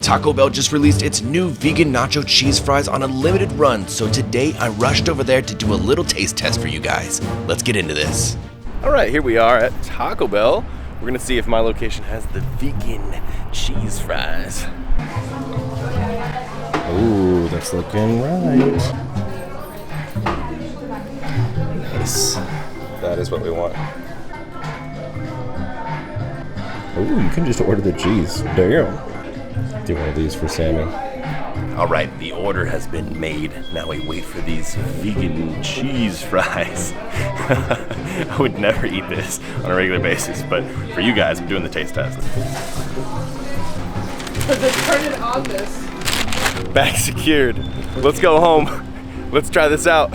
Taco Bell just released its new vegan nacho cheese fries on a limited run, so today I rushed over there to do a little taste test for you guys. Let's get into this. All right, here we are at Taco Bell. We're gonna see if my location has the vegan cheese fries. Ooh, that's looking right. Nice. That is what we want. Ooh, you can just order the cheese. Damn. Do one of these for Sammy. All right, the order has been made. Now we wait for these vegan cheese fries. I would never eat this on a regular basis, but for you guys, I'm doing the taste test. Because it's turning on this. Bag secured. Let's go home. Let's try this out.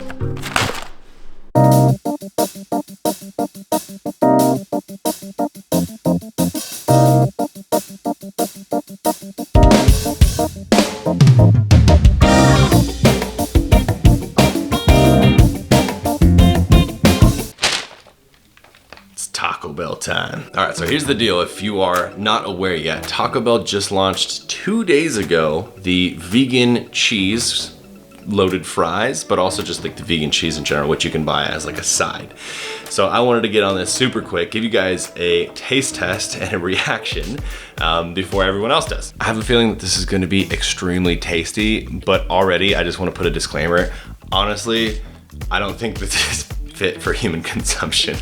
Taco Bell time. All right, so here's the deal. If you are not aware yet, Taco Bell just launched 2 days ago the vegan cheese loaded fries, but also just like the vegan cheese in general, which you can buy as like a side. So I wanted to get on this super quick, give you guys a taste test and a reaction before everyone else does. I have a feeling that this is gonna be extremely tasty, but already I just wanna put a disclaimer. Honestly, I don't think this is fit for human consumption.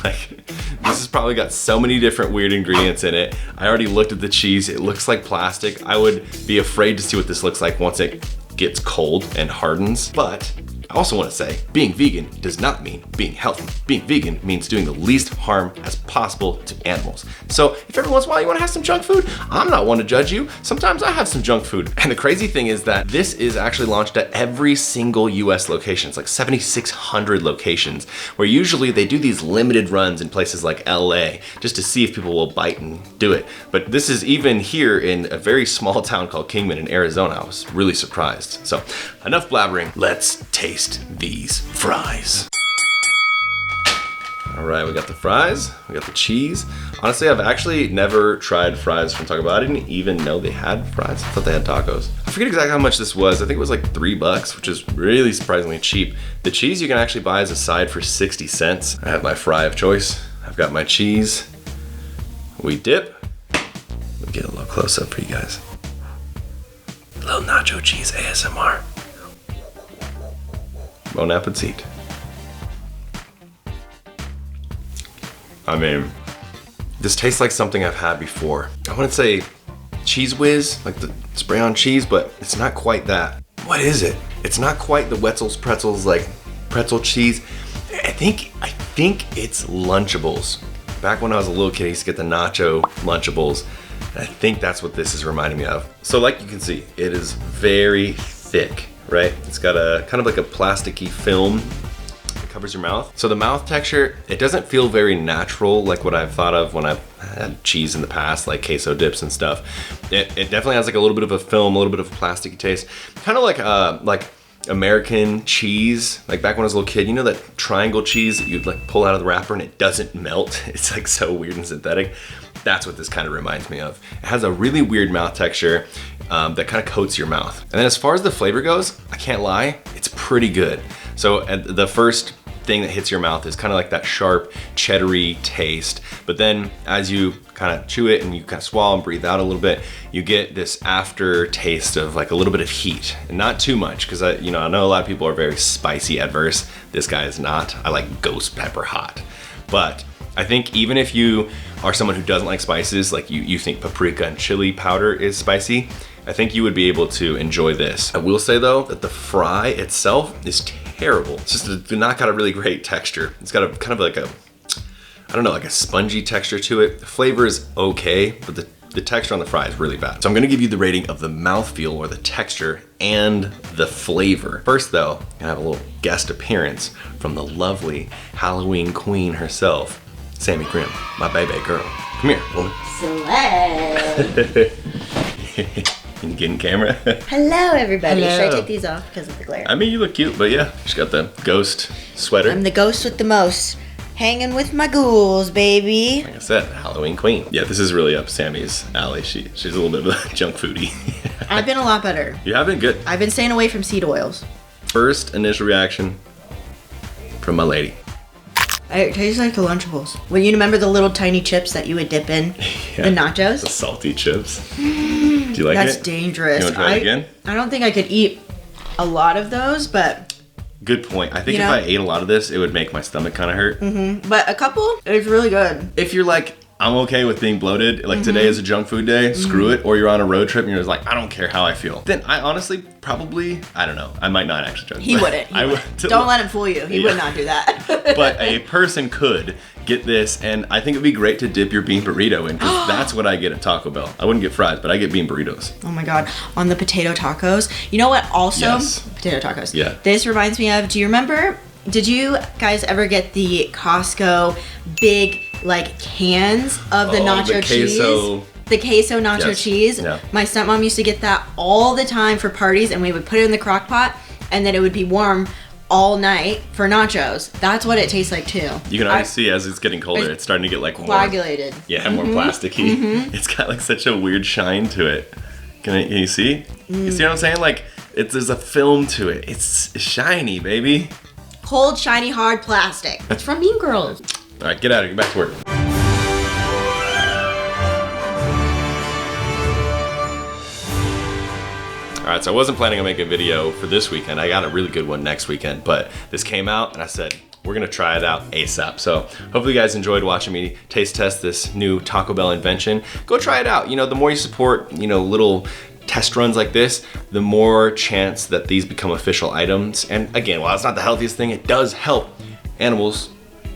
Like, this has probably got so many different weird ingredients in it. I already looked at the cheese. It looks like plastic. I would be afraid to see what this looks like once it gets cold and hardens. But I also want to say, being vegan does not mean being healthy. Being vegan means doing the least harm as possible to animals. So if every once in a while you want to have some junk food, I'm not one to judge you. Sometimes I have some junk food. And the crazy thing is that this is actually launched at every single US location. It's like 7,600 locations, where usually they do these limited runs in places like LA just to see if people will bite and do it. But this is even here in a very small town called Kingman in Arizona. I was really surprised. So enough blabbering. Let's taste these fries. All right, we got the fries, we got the cheese. Honestly, I've actually never tried fries from Taco Bell. I didn't even know they had fries. I thought they had tacos. I forget exactly how much this was. I think it was like $3, which is really surprisingly cheap. The cheese you can actually buy as a side for 60 cents. I have my fry of choice. I've got my cheese. We dip. Let me get a little close up for you guys. A little nacho cheese ASMR. Bon appetit. I mean, this tastes like something I've had before. I wouldn't say Cheese Whiz, like the spray on cheese, but it's not quite that. What is it? It's not quite the Wetzel's Pretzels, like pretzel cheese. I think it's Lunchables. Back when I was a little kid, I used to get the Nacho Lunchables. And I think that's what this is reminding me of. So like you can see, it is very thick. Right? It's got a kind of like a plasticky film that covers your mouth. So the mouth texture, it doesn't feel very natural like what I've thought of when I've had cheese in the past, like queso dips and stuff. It definitely has like a little bit of a film, a little bit of a plasticky taste. Kind of like American cheese. Like back when I was a little kid, you know that triangle cheese that you'd like pull out of the wrapper and it doesn't melt? It's like so weird and synthetic. That's what this kind of reminds me of. It has a really weird mouth texture that kind of coats your mouth. And then as far as the flavor goes, I can't lie, it's pretty good. So the first thing that hits your mouth is kind of like that sharp, cheddary taste. But then as you kind of chew it and you kind of swallow and breathe out a little bit, you get this aftertaste of like a little bit of heat. And not too much, because I know a lot of people are very spicy adverse. This guy is not. I like ghost pepper hot. But I think even if you are someone who doesn't like spices, like you think paprika and chili powder is spicy, I think you would be able to enjoy this. I will say though that the fry itself is terrible. It's just not got a really great texture. It's got a kind of like a, I don't know, like a spongy texture to it. The flavor is okay, but the texture on the fry is really bad. So I'm gonna give you the rating of the mouthfeel or the texture and the flavor. First though, I have a little guest appearance from the lovely Halloween queen herself, Sammy Grimm, my baby girl. Come here, woman. Celeb. Can you get in camera? Hello, everybody. Hello. Should I take these off because of the glare? I mean, you look cute, but yeah, she's got the ghost sweater. I'm the ghost with the most. Hanging with my ghouls, baby. Like I said, Halloween queen. Yeah, this is really up Sammy's alley. She's a little bit of a junk foodie. I've been a lot better. You have been good. I've been staying away from seed oils. First initial reaction from my lady. It tastes like the Lunchables. When you remember the little tiny chips that you would dip in the nachos? The salty chips. Do you like That's it? dangerous. You want to try it again? I don't think I could eat a lot of those, but Good point. I think You if know? I ate a lot of this, it would make my stomach kind of hurt. a couple, it's really good. If you're like, I'm okay with being bloated, like today is a junk food day, screw it, or you're on a road trip and you're just like, I don't care how I feel, then I honestly probably, I don't know, I might not actually try. He wouldn't. Don't let him fool you. He would not do that. But a person could get this, and I think it'd be great to dip your bean burrito in, because that's what I get at Taco Bell. I wouldn't get fries, but I get bean burritos. Oh my god, on the potato tacos. You know what also? Yes. Potato tacos. Yeah. This reminds me of, do you remember, did you guys ever get the Costco big like cans of the nacho the queso. cheese? The queso nacho Yes. cheese. Yeah. My stepmom used to get that all the time for parties, and we would put it in the crock pot, and then it would be warm all night for nachos. That's what it tastes like too. You can already see as it's getting colder, it's starting to get like Coagulated. more, yeah, more plasticky. It's got like such a weird shine to it. Can you see? You see what I'm saying? Like, there's a film to it. It's shiny, baby. Cold, shiny, hard plastic. It's from Mean Girls. All right, get out of here. Get back to work. All right, so I wasn't planning on making a video for this weekend. I got a really good one next weekend, but this came out and I said, we're gonna try it out ASAP. So hopefully you guys enjoyed watching me taste test this new Taco Bell invention. Go try it out. You know, the more you support, you know, little test runs like this, the more chance that these become official items. And again, while it's not the healthiest thing, it does help animals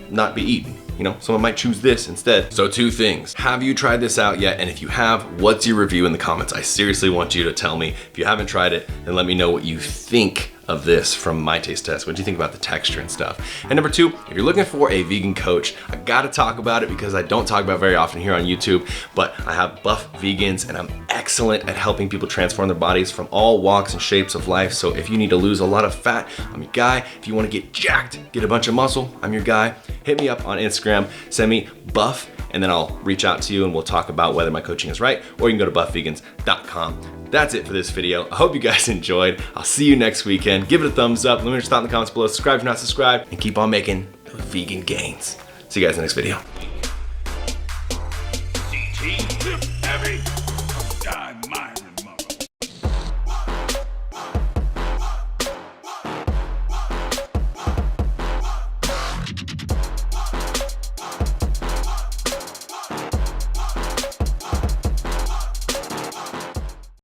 not be eaten. You know, someone might choose this instead. So 2 things. Have you tried this out yet? And if you have, what's your review in the comments? I seriously want you to tell me. If you haven't tried it, then let me know what you think of this from my taste test. What do you think about the texture and stuff? And number 2, if you're looking for a vegan coach, I gotta talk about it because I don't talk about it very often here on YouTube, but I have buff vegans and I'm excellent at helping people transform their bodies from all walks and shapes of life. So if you need to lose a lot of fat, I'm your guy. If you wanna get jacked, get a bunch of muscle, I'm your guy. Hit me up on Instagram, send me buff, and then I'll reach out to you and we'll talk about whether my coaching is right, or you can go to buffvegans.com. That's it for this video. I hope you guys enjoyed. I'll see you next weekend. Give it a thumbs up. Let me know your thoughts in the comments below. Subscribe if you're not subscribed, and keep on making those vegan gains. See you guys in the next video.